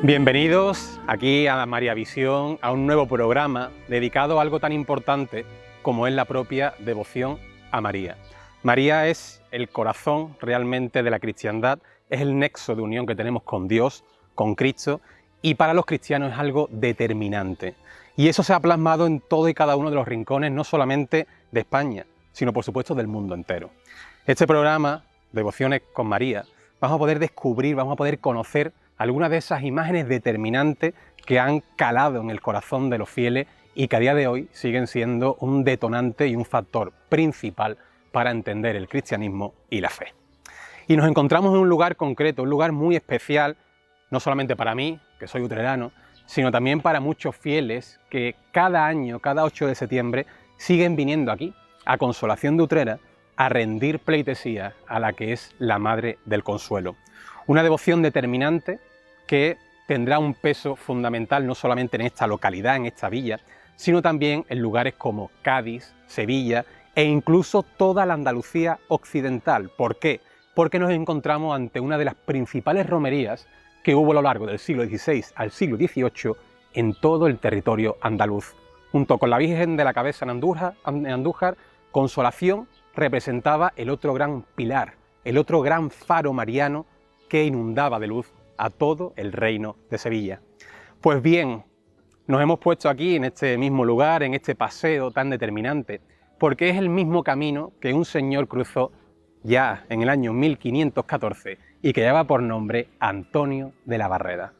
Bienvenidos aquí a María Visión, a un nuevo programa dedicado a algo tan importante como es la propia devoción a María. María es el corazón realmente de la cristiandad, es el nexo de unión que tenemos con Dios, con Cristo, y para los cristianos es algo determinante. Y eso se ha plasmado en todo y cada uno de los rincones, no solamente de España, sino por supuesto del mundo entero. Este programa, Devociones con María, vamos a poder descubrir, vamos a poder conocer algunas de esas imágenes determinantes que han calado en el corazón de los fieles y que a día de hoy siguen siendo un detonante y un factor principal para entender el cristianismo y la fe. Y nos encontramos en un lugar concreto, un lugar muy especial, no solamente para mí, que soy utrerano, sino también para muchos fieles que cada año, cada 8 de septiembre, siguen viniendo aquí, a Consolación de Utrera, a rendir pleitesía a la que es la Madre del Consuelo. Una devoción determinante que tendrá un peso fundamental no solamente en esta localidad, en esta villa, sino también en lugares como Cádiz, Sevilla e incluso toda la Andalucía occidental. ¿Por qué? Porque nos encontramos ante una de las principales romerías que hubo a lo largo del siglo XVI al siglo XVIII en todo el territorio andaluz. Junto con la Virgen de la Cabeza en Andújar, Consolación representaba el otro gran pilar, el otro gran faro mariano que inundaba de luz a todo el reino de Sevilla. Pues bien, nos hemos puesto aquí en este mismo lugar, en este paseo tan determinante, porque es el mismo camino que un señor cruzó ya en el año 1514 y que lleva por nombre Antonio de la Barreda.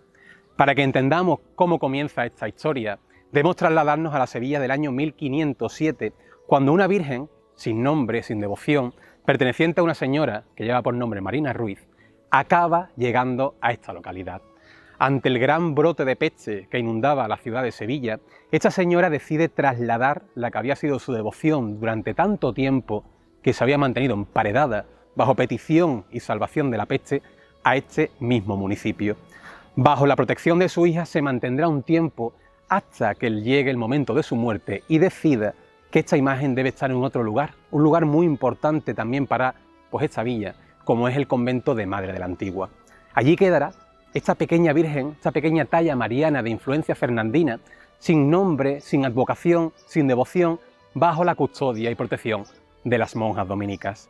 Para que entendamos cómo comienza esta historia, debemos trasladarnos a la Sevilla del año 1507, cuando una virgen, sin nombre, sin devoción, perteneciente a una señora que lleva por nombre Marina Ruiz, acaba llegando a esta localidad. Ante el gran brote de peste que inundaba la ciudad de Sevilla, esta señora decide trasladar la que había sido su devoción durante tanto tiempo, que se había mantenido emparedada bajo petición y salvación de la peste, a este mismo municipio. Bajo la protección de su hija se mantendrá un tiempo hasta que llegue el momento de su muerte y decida que esta imagen debe estar en otro lugar, un lugar muy importante también para esta villa, como es el convento de Madre de la Antigua. Allí quedará esta pequeña virgen, esta pequeña talla mariana de influencia fernandina, sin nombre, sin advocación, sin devoción, bajo la custodia y protección de las monjas dominicas.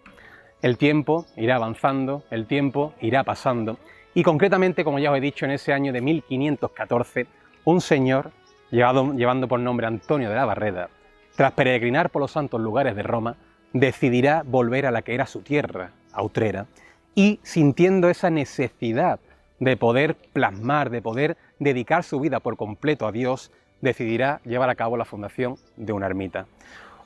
El tiempo irá avanzando, el tiempo irá pasando, y concretamente, como ya os he dicho, en ese año de 1514, un señor, llevando por nombre Antonio de la Barreda, tras peregrinar por los santos lugares de Roma, decidirá volver a la que era su tierra, a Utrera, y sintiendo esa necesidad de poder plasmar, de poder dedicar su vida por completo a Dios, decidirá llevar a cabo la fundación de una ermita.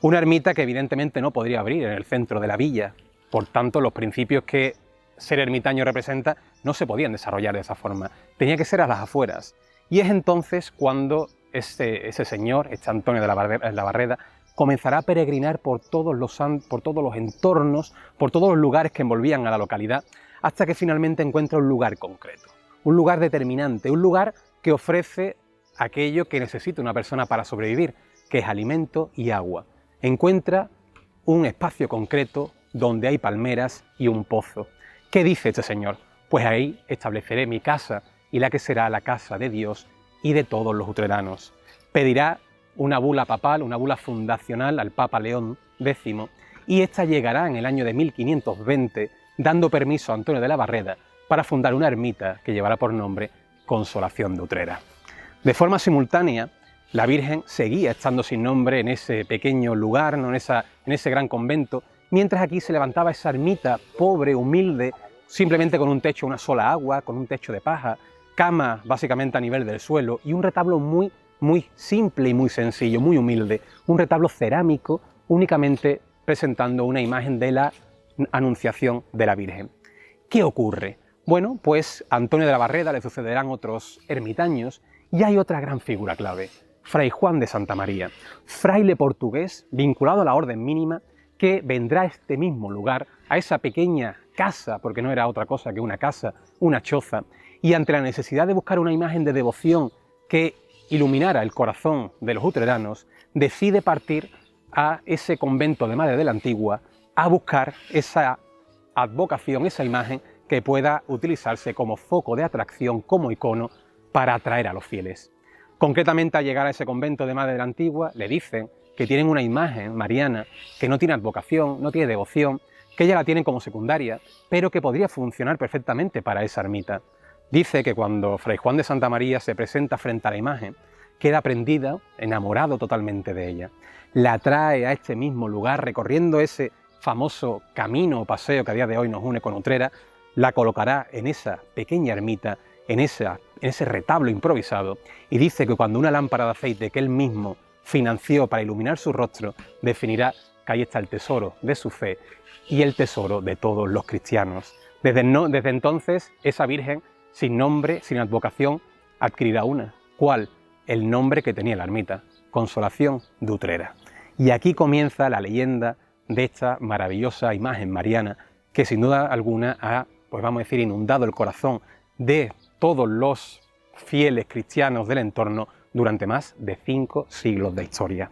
Una ermita que evidentemente no podría abrir en el centro de la villa, por tanto los principios que ser ermitaño representa no se podían desarrollar de esa forma, tenía que ser a las afueras. Y es entonces cuando ese señor, Antonio de la Barreda, comenzará a peregrinar por todos los entornos, por todos los lugares que envolvían a la localidad, hasta que finalmente encuentra un lugar concreto, un lugar determinante, un lugar que ofrece aquello que necesita una persona para sobrevivir, que es alimento y agua. Encuentra un espacio concreto donde hay palmeras y un pozo. ¿Qué dice este señor? Pues ahí estableceré mi casa y la que será la casa de Dios y de todos los utreranos. Pedirá una bula papal, una bula fundacional al Papa León X, y esta llegará en el año de 1520, dando permiso a Antonio de la Barreda para fundar una ermita que llevará por nombre Consolación de Utrera. De forma simultánea, la Virgen seguía estando sin nombre en ese pequeño lugar, ¿no? en ese gran convento, mientras aquí se levantaba esa ermita pobre, humilde, simplemente con un techo, una sola agua, con un techo de paja, cama básicamente a nivel del suelo y un retablo muy simple y muy sencillo, muy humilde, un retablo cerámico únicamente presentando una imagen de la Anunciación de la Virgen. ¿Qué ocurre? Bueno, pues a Antonio de la Barreda le sucederán otros ermitaños y hay otra gran figura clave, Fray Juan de Santamaría, fraile portugués vinculado a la orden mínima que vendrá a este mismo lugar, a esa pequeña casa, porque no era otra cosa que una casa, una choza, y ante la necesidad de buscar una imagen de devoción que iluminara el corazón de los utreranos, decide partir a ese convento de Madre de la Antigua a buscar esa advocación, esa imagen que pueda utilizarse como foco de atracción, como icono, para atraer a los fieles. Concretamente, al llegar a ese convento de Madre de la Antigua, le dicen que tienen una imagen mariana que no tiene advocación, no tiene devoción, que ella la tienen como secundaria, pero que podría funcionar perfectamente para esa ermita. Dice que cuando Fray Juan de Santamaría se presenta frente a la imagen, queda prendida, enamorado totalmente de ella. La trae a este mismo lugar, recorriendo ese famoso camino o paseo que a día de hoy nos une con Utrera, la colocará en esa pequeña ermita, en ese retablo improvisado, y dice que cuando una lámpara de aceite que él mismo financió para iluminar su rostro, definirá que ahí está el tesoro de su fe y el tesoro de todos los cristianos. Desde entonces, esa Virgen, sin nombre, sin advocación, adquirirá una. ¿Cuál? El nombre que tenía la ermita, Consolación de Utrera. Y aquí comienza la leyenda de esta maravillosa imagen mariana que sin duda alguna ha, pues vamos a decir, inundado el corazón de todos los fieles cristianos del entorno durante más de 5 siglos de historia.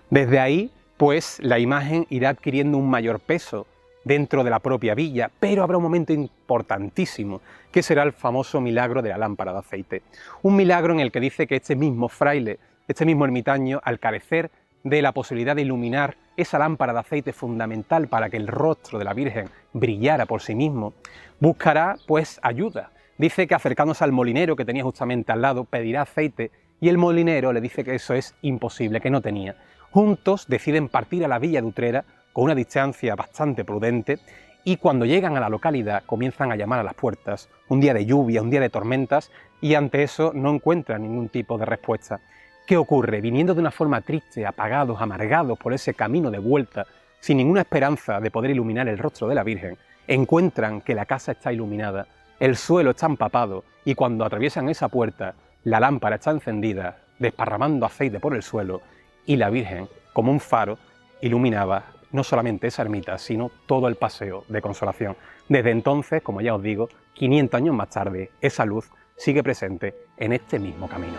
Desde ahí, pues la imagen irá adquiriendo un mayor peso dentro de la propia villa, pero habrá un momento importantísimo, que será el famoso milagro de la lámpara de aceite. Un milagro en el que dice que este mismo fraile, este mismo ermitaño, al carecer de la posibilidad de iluminar esa lámpara de aceite fundamental para que el rostro de la Virgen brillara por sí mismo, buscará pues ayuda. Dice que acercándose al molinero que tenía justamente al lado, pedirá aceite y el molinero le dice que eso es imposible, que no tenía. Juntos deciden partir a la villa de Utrera con una distancia bastante prudente y cuando llegan a la localidad comienzan a llamar a las puertas, un día de lluvia, un día de tormentas, y ante eso no encuentran ningún tipo de respuesta. ¿Qué ocurre? Viniendo de una forma triste, apagados, amargados por ese camino de vuelta, sin ninguna esperanza de poder iluminar el rostro de la Virgen, encuentran que la casa está iluminada, el suelo está empapado y cuando atraviesan esa puerta, la lámpara está encendida, desparramando aceite por el suelo y la Virgen, como un faro, iluminaba no solamente esa ermita, sino todo el paseo de Consolación. Desde entonces, como ya os digo, 500 años más tarde, esa luz sigue presente en este mismo camino.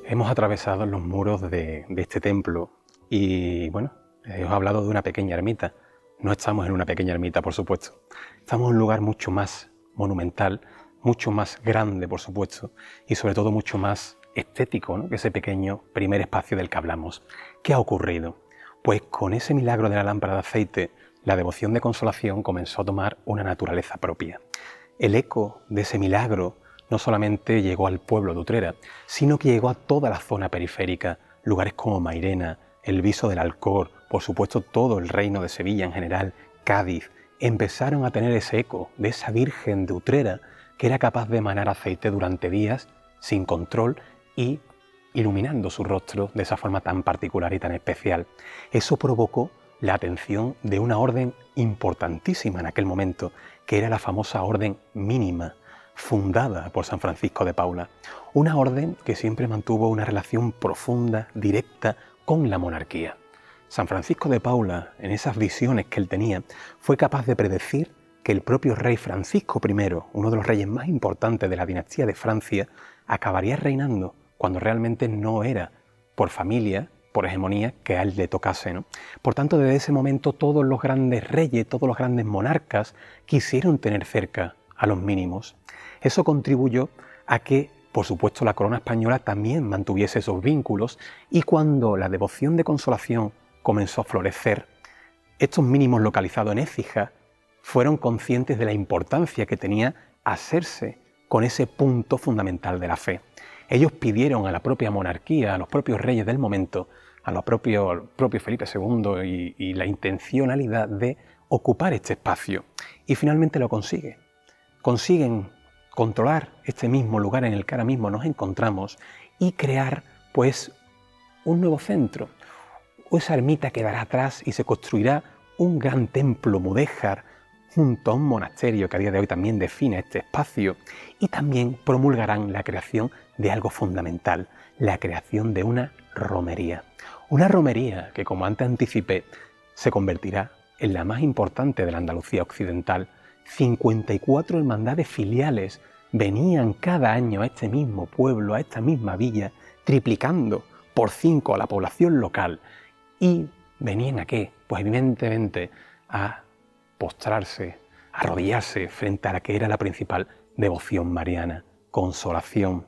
Hemos atravesado los muros de este templo y, bueno, os he hablado de una pequeña ermita. No estamos en una pequeña ermita, por supuesto. Estamos en un lugar mucho más monumental, mucho más grande, por supuesto, y sobre todo mucho más estético, ¿no?, que ese pequeño primer espacio del que hablamos. ¿Qué ha ocurrido? Pues con ese milagro de la lámpara de aceite, la devoción de Consolación comenzó a tomar una naturaleza propia. El eco de ese milagro no solamente llegó al pueblo de Utrera, sino que llegó a toda la zona periférica, lugares como Mairena, el Viso del Alcor, por supuesto todo el reino de Sevilla en general, Cádiz, empezaron a tener ese eco de esa Virgen de Utrera que era capaz de emanar aceite durante días sin control y iluminando su rostro de esa forma tan particular y tan especial. Eso provocó la atención de una orden importantísima en aquel momento, que era la famosa orden mínima, fundada por San Francisco de Paula, una orden que siempre mantuvo una relación profunda, directa con la monarquía. San Francisco de Paula, en esas visiones que él tenía, fue capaz de predecir que el propio rey Francisco I, uno de los reyes más importantes de la dinastía de Francia, acabaría reinando cuando realmente no era por familia, por hegemonía, que a él le tocase, ¿no? Por tanto, desde ese momento todos los grandes reyes, todos los grandes monarcas quisieron tener cerca a los mínimos. Eso contribuyó a que, por supuesto, la corona española también mantuviese esos vínculos y cuando la devoción de Consolación comenzó a florecer, estos mínimos localizados en Écija fueron conscientes de la importancia que tenía hacerse con ese punto fundamental de la fe. Ellos pidieron a la propia monarquía, a los propios reyes del momento, al propio Felipe II y la intencionalidad de ocupar este espacio. Y finalmente lo consigue. Consiguen controlar este mismo lugar en el que ahora mismo nos encontramos y crear pues un nuevo centro. Esa ermita quedará atrás y se construirá un gran templo mudéjar junto a un monasterio que a día de hoy también define este espacio, y también promulgarán la creación de algo fundamental, la creación de una romería. Una romería que, como antes anticipé, se convertirá en la más importante de la Andalucía occidental. 54 hermandades filiales venían cada año a este mismo pueblo, a esta misma villa, triplicando por 5 a la población local. ¿Y venían a qué? Pues evidentemente a postrarse, a arrodillarse frente a la que era la principal devoción mariana, consolación.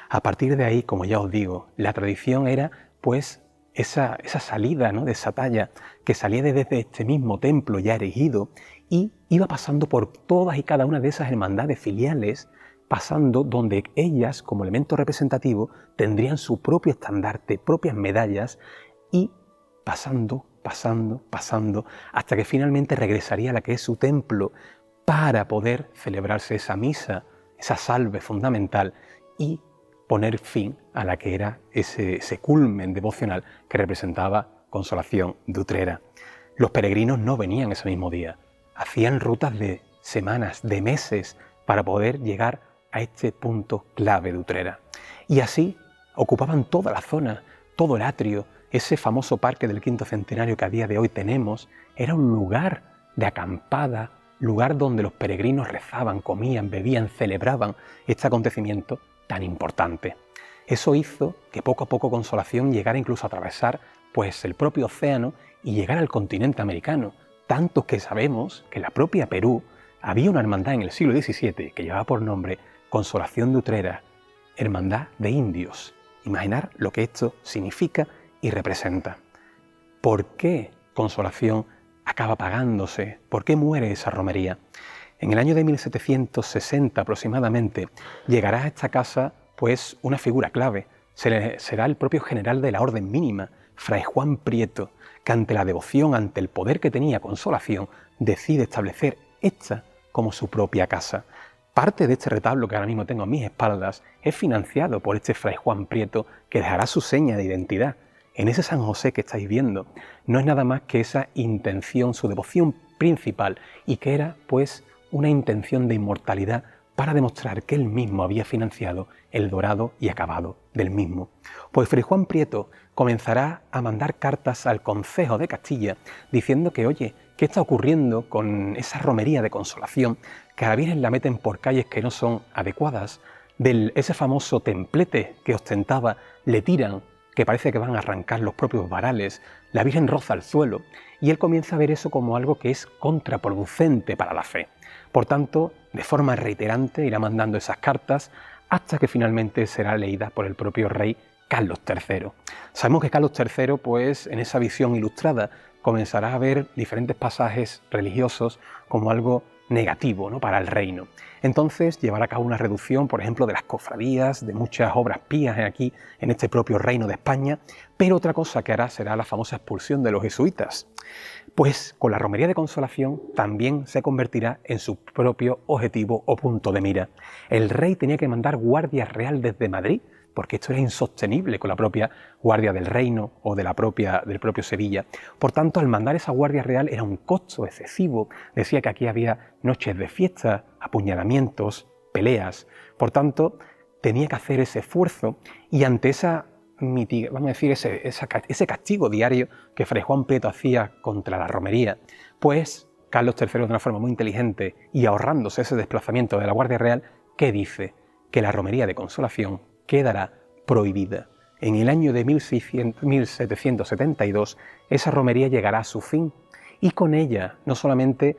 A partir de ahí, como ya os digo, la tradición era pues esa salida, ¿no?, de esa talla que salía desde este mismo templo ya erigido y iba pasando por todas y cada una de esas hermandades filiales, pasando donde ellas, como elemento representativo, tendrían su propio estandarte, propias medallas, y pasando, hasta que finalmente regresaría a la que es su templo para poder celebrarse esa misa, esa salve fundamental, y poner fin a la que era ese culmen devocional que representaba Consolación de Utrera. Los peregrinos no venían ese mismo día, hacían rutas de semanas, de meses, para poder llegar a este punto clave de Utrera. Y así ocupaban toda la zona, todo el atrio. Ese famoso parque del Quinto Centenario que a día de hoy tenemos era un lugar de acampada, lugar donde los peregrinos rezaban, comían, bebían, celebraban este acontecimiento tan importante. Eso hizo que poco a poco Consolación llegara incluso a atravesar pues el propio océano y llegar al continente americano, tanto que sabemos que en la propia Perú había una hermandad en el siglo XVII que llevaba por nombre Consolación de Utrera, Hermandad de Indios. Imaginar lo que esto significa y representa. ¿Por qué Consolación acaba pagándose? ¿Por qué muere esa romería? En el año de 1760 aproximadamente llegará a esta casa pues una figura clave. Será el propio general de la Orden Mínima, Fray Juan Prieto, que ante la devoción, ante el poder que tenía Consolación, decide establecer esta como su propia casa. Parte de este retablo que ahora mismo tengo a mis espaldas es financiado por este Fray Juan Prieto, que dejará su seña de identidad. En ese San José que estáis viendo no es nada más que esa intención, su devoción principal, y que era pues una intención de inmortalidad para demostrar que él mismo había financiado el dorado y acabado del mismo. Pues Fray Juan Prieto comenzará a mandar cartas al Concejo de Castilla diciendo que, oye, ¿qué está ocurriendo con esa romería de Consolación? Que a la Virgen la meten por calles que no son adecuadas, ese famoso templete que ostentaba le tiran, que parece que van a arrancar los propios varales, la Virgen roza el suelo, y él comienza a ver eso como algo que es contraproducente para la fe. Por tanto, de forma reiterante irá mandando esas cartas hasta que finalmente será leída por el propio rey Carlos III. Sabemos que Carlos III, pues, en esa visión ilustrada, comenzará a ver diferentes pasajes religiosos como algo negativo, ¿no?, para el reino. Entonces llevará a cabo una reducción, por ejemplo, de las cofradías, de muchas obras pías aquí en este propio reino de España, pero otra cosa que hará será la famosa expulsión de los jesuitas. Pues con la romería de Consolación también se convertirá en su propio objetivo o punto de mira. El rey tenía que mandar guardia real desde Madrid, porque esto era insostenible con la propia Guardia del Reino o del propio Sevilla. Por tanto, al mandar esa Guardia Real era un costo excesivo. Decía que aquí había noches de fiesta, apuñalamientos, peleas. Por tanto, tenía que hacer ese esfuerzo, y ante esa vamos a decir, ese castigo diario que Fray Juan Prieto hacía contra la romería, pues Carlos III, de una forma muy inteligente y ahorrándose ese desplazamiento de la Guardia Real, ¿qué dice? Que la romería de Consolación quedará prohibida. En el año de 1772 esa romería llegará a su fin, y con ella no solamente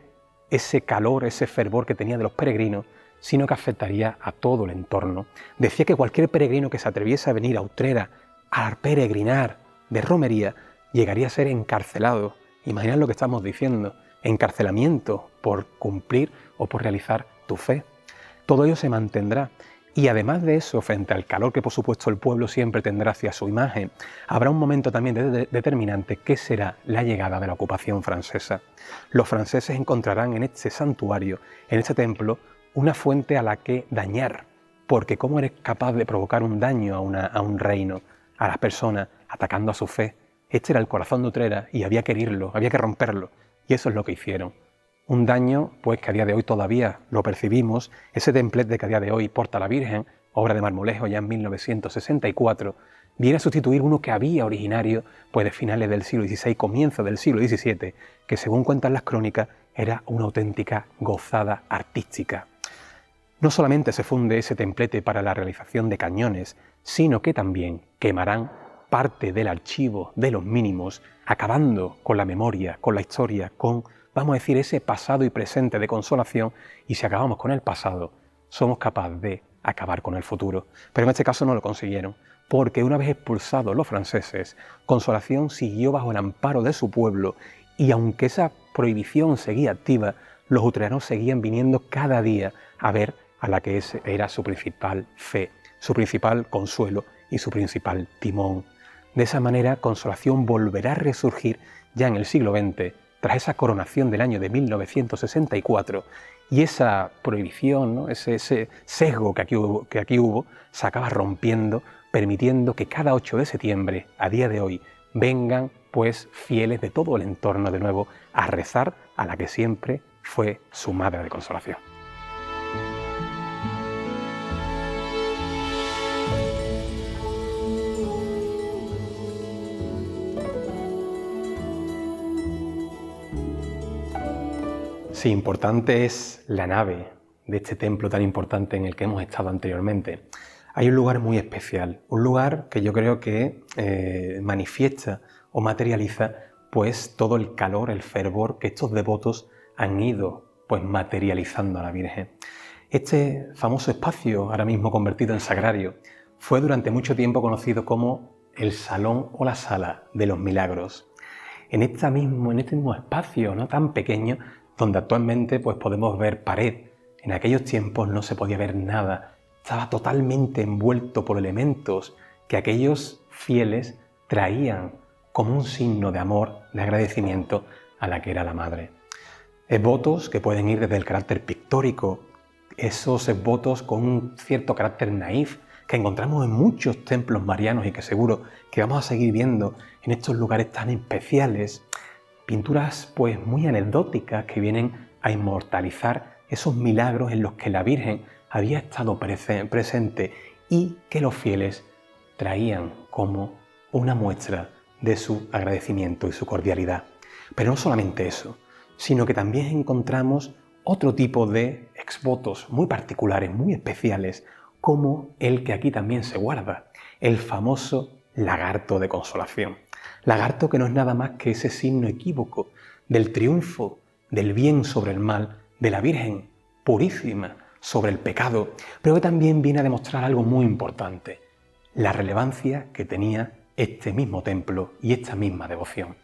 ese calor, ese fervor que tenía de los peregrinos, sino que afectaría a todo el entorno. Decía que cualquier peregrino que se atreviese a venir a Utrera a peregrinar de romería llegaría a ser encarcelado. Imaginad lo que estamos diciendo, encarcelamiento por cumplir o por realizar tu fe. Todo ello se mantendrá. Y además de eso, frente al calor que por supuesto el pueblo siempre tendrá hacia su imagen, habrá un momento también determinante que será la llegada de la ocupación francesa. Los franceses encontrarán en este santuario, en este templo, una fuente a la que dañar, porque ¿cómo eres capaz de provocar un daño a un reino, a las personas, atacando a su fe? Este era el corazón de Utrera y había que herirlo, había que romperlo, y eso es lo que hicieron. Un daño pues que a día de hoy todavía lo percibimos, ese templete que a día de hoy porta la Virgen, obra de Marmolejo ya en 1964, viene a sustituir uno que había originario pues de finales del siglo XVI, comienzo del siglo XVII, que según cuentan las crónicas era una auténtica gozada artística. No solamente se funde ese templete para la realización de cañones, sino que también quemarán parte del archivo de los mínimos, acabando con la memoria, con la historia, con, vamos a decir, ese pasado y presente de Consolación, y si acabamos con el pasado, somos capaces de acabar con el futuro. Pero en este caso no lo consiguieron, porque una vez expulsados los franceses, Consolación siguió bajo el amparo de su pueblo, y aunque esa prohibición seguía activa, los utreranos seguían viniendo cada día a ver a la que era su principal fe, su principal consuelo y su principal timón. De esa manera, Consolación volverá a resurgir ya en el siglo XX, tras esa coronación del año de 1964, y esa prohibición, ¿no? ese sesgo que aquí hubo, se acaba rompiendo, permitiendo que cada 8 de septiembre, a día de hoy, vengan pues fieles de todo el entorno de nuevo a rezar a la que siempre fue su madre de consolación. Sí, importante es la nave de este templo tan importante en el que hemos estado anteriormente. Hay un lugar muy especial, un lugar que yo creo que manifiesta o materializa pues todo el calor, el fervor que estos devotos han ido pues materializando a la Virgen. Este famoso espacio, ahora mismo convertido en sagrario, fue durante mucho tiempo conocido como el Salón o la Sala de los Milagros. En este mismo espacio, ¿no?, tan pequeño, donde actualmente pues podemos ver pared, en aquellos tiempos no se podía ver nada, estaba totalmente envuelto por elementos que aquellos fieles traían como un signo de amor, de agradecimiento a la que era la Madre. Esvotos que pueden ir desde el carácter pictórico, esos esvotos con un cierto carácter naif que encontramos en muchos templos marianos y que seguro que vamos a seguir viendo en estos lugares tan especiales. Pinturas pues muy anecdóticas que vienen a inmortalizar esos milagros en los que la Virgen había estado presente y que los fieles traían como una muestra de su agradecimiento y su cordialidad. Pero no solamente eso, sino que también encontramos otro tipo de exvotos muy particulares, muy especiales, como el que aquí también se guarda, el famoso lagarto de consolación. Lagarto que no es nada más que ese signo equívoco del triunfo del bien sobre el mal, de la Virgen purísima sobre el pecado, pero que también viene a demostrar algo muy importante, la relevancia que tenía este mismo templo y esta misma devoción.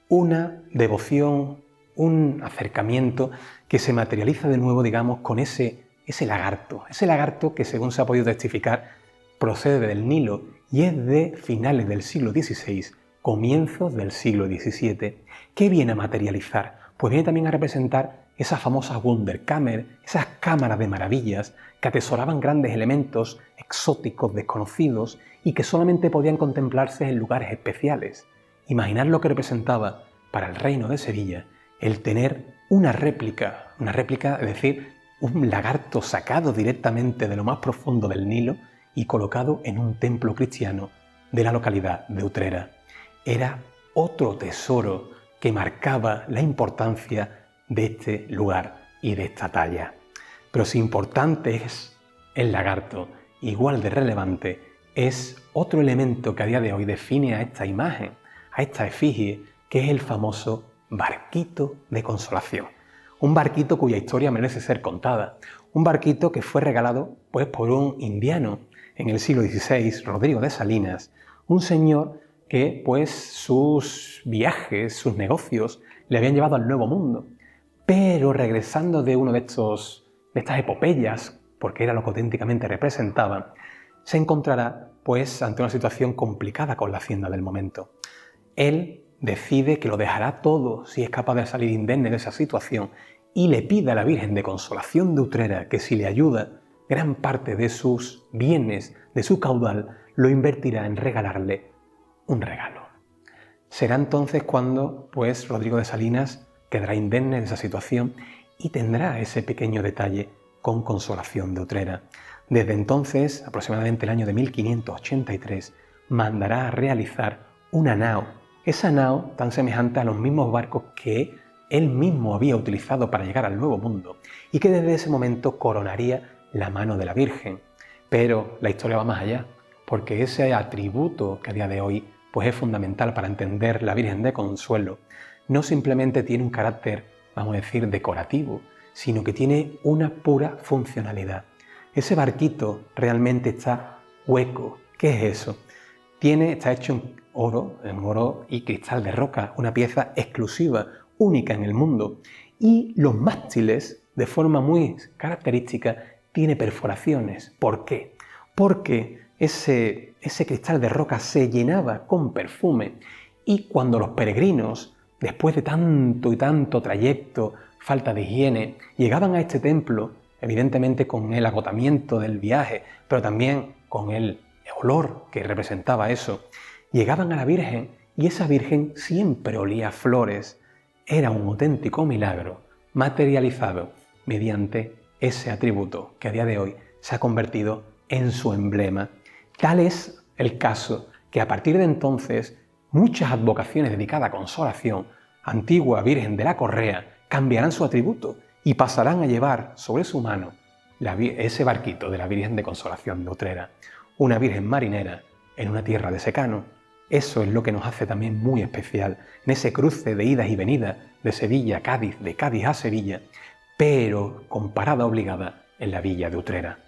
Una devoción, un acercamiento que se materializa de nuevo, digamos, con ese lagarto que, según se ha podido testificar, procede del Nilo y es de finales del siglo XVI, comienzos del siglo XVII. ¿Qué viene a materializar? Pues viene también a representar esas famosas Wunderkammer, esas cámaras de maravillas que atesoraban grandes elementos exóticos, desconocidos y que solamente podían contemplarse en lugares especiales. Imaginar lo que representaba para el reino de Sevilla el tener una réplica, es decir, un lagarto sacado directamente de lo más profundo del Nilo y colocado en un templo cristiano de la localidad de Utrera. Era otro tesoro que marcaba la importancia de este lugar y de esta talla. Pero si importante es el lagarto, igual de relevante es otro elemento que a día de hoy define a esta imagen, a esta efigie, que es el famoso barquito de consolación. Un barquito cuya historia merece ser contada. Un barquito que fue regalado pues, por un indiano en el siglo XVI, Rodrigo de Salinas, un señor que pues, sus viajes, sus negocios, le habían llevado al Nuevo Mundo. Pero regresando de uno de estas epopeyas porque era lo que auténticamente representaban, se encontrará pues ante una situación complicada con la hacienda del momento. Él decide que lo dejará todo si es capaz de salir indemne de esa situación y le pide a la Virgen de Consolación de Utrera que si le ayuda, gran parte de sus bienes, de su caudal, lo invertirá en regalarle un regalo. Será entonces cuando pues Rodrigo de Salinas quedará indemne de esa situación y tendrá ese pequeño detalle con Consolación de Utrera. Desde entonces, aproximadamente el año de 1583, mandará a realizar una nao. Esa nao tan semejante a los mismos barcos que él mismo había utilizado para llegar al Nuevo Mundo y que desde ese momento coronaría la mano de la Virgen. Pero la historia va más allá, porque ese atributo que a día de hoy pues es fundamental para entender la Virgen de Consuelo, no simplemente tiene un carácter, vamos a decir, decorativo, sino que tiene una pura funcionalidad. Ese barquito realmente está hueco. ¿Qué es eso? Está hecho en oro y cristal de roca, una pieza exclusiva, única en el mundo. Y los mástiles, de forma muy característica, tiene perforaciones. ¿Por qué? Porque ese cristal de roca se llenaba con perfume y cuando los peregrinos, después de tanto y tanto trayecto, falta de higiene, llegaban a este templo, evidentemente con el agotamiento del viaje, pero también con el olor que representaba eso, llegaban a la Virgen y esa Virgen siempre olía a flores. Era un auténtico milagro materializado mediante ese atributo que a día de hoy se ha convertido en su emblema. Tal es el caso que a partir de entonces muchas advocaciones dedicadas a Consolación, antigua Virgen de la Correa, cambiarán su atributo y pasarán a llevar sobre su mano ese barquito de la Virgen de Consolación de Utrera, una Virgen marinera en una tierra de secano. Eso es lo que nos hace también muy especial, en ese cruce de idas y venidas de Sevilla a Cádiz, de Cádiz a Sevilla, pero con parada obligada en la villa de Utrera.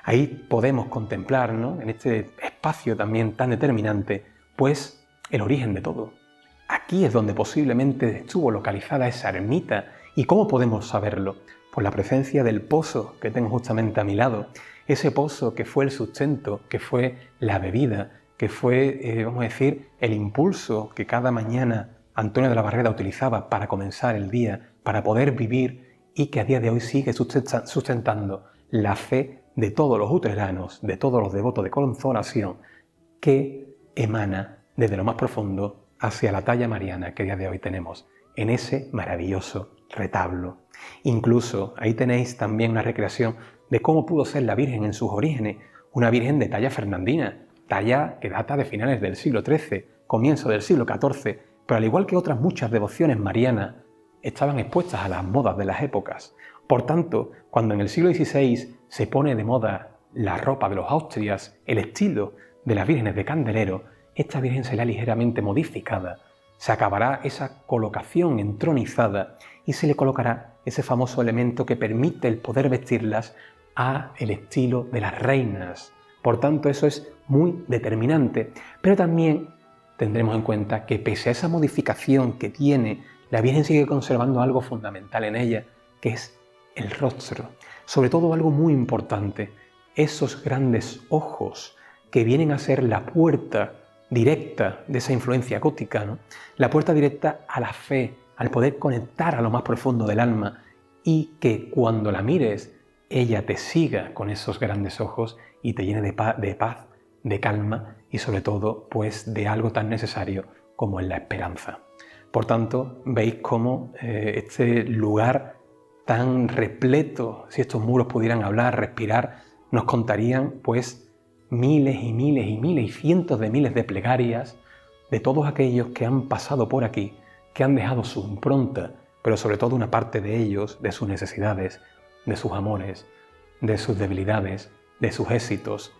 Ahí podemos contemplar, ¿no?, en este espacio también tan determinante, pues el origen de todo. Aquí es donde posiblemente estuvo localizada esa ermita. ¿Y cómo podemos saberlo? Por la presencia del pozo que tengo justamente a mi lado. Ese pozo que fue el sustento, que fue la bebida, que fue, vamos a decir, el impulso que cada mañana Antonio de la Barrera utilizaba para comenzar el día, para poder vivir y que a día de hoy sigue sustentando la fe de todos los utreranos, de todos los devotos de Consolación, que emana desde lo más profundo hacia la talla mariana que a día de hoy tenemos en ese maravilloso retablo. Incluso ahí tenéis también una recreación de cómo pudo ser la Virgen en sus orígenes, una Virgen de talla fernandina, talla que data de finales del siglo XIII, comienzo del siglo XIV, pero al igual que otras muchas devociones marianas, estaban expuestas a las modas de las épocas. Por tanto, cuando en el siglo XVI se pone de moda la ropa de los Austrias, el estilo de las vírgenes de candelero, esta Virgen será ligeramente modificada. Se acabará esa colocación entronizada y se le colocará ese famoso elemento que permite el poder vestirlas a el estilo de las reinas. Por tanto, eso es muy determinante. Pero también tendremos en cuenta que pese a esa modificación que tiene, la Virgen sigue conservando algo fundamental en ella, que es el rostro. Sobre todo algo muy importante, esos grandes ojos que vienen a ser la puerta directa de esa influencia gótica, ¿no? La puerta directa a la fe, al poder conectar a lo más profundo del alma y que cuando la mires, ella te siga con esos grandes ojos y te llene de paz, de calma y sobre todo pues de algo tan necesario como es la esperanza. Por tanto, veis cómo este lugar tan repleto, si estos muros pudieran hablar, respirar, nos contarían pues miles y miles y miles y cientos de miles de plegarias de todos aquellos que han pasado por aquí, que han dejado su impronta, pero sobre todo una parte de ellos, de sus necesidades, de sus amores, de sus debilidades, de sus éxitos,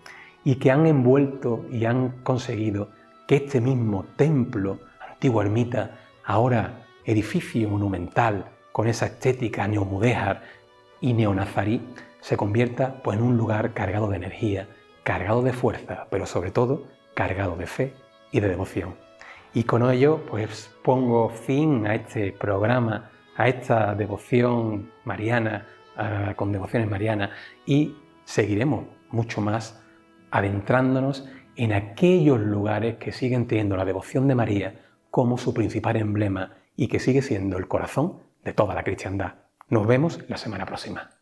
y que han envuelto y han conseguido que este mismo templo, antigua ermita, ahora edificio monumental, con esa estética neomudéjar y neonazarí, se convierta pues, en un lugar cargado de energía, cargado de fuerza, pero sobre todo cargado de fe y de devoción. Y con ello pues pongo fin a este programa, a esta devoción mariana, con devociones marianas, y seguiremos mucho más adentrándonos en aquellos lugares que siguen teniendo la devoción de María como su principal emblema y que sigue siendo el corazón de toda la cristiandad. Nos vemos la semana próxima.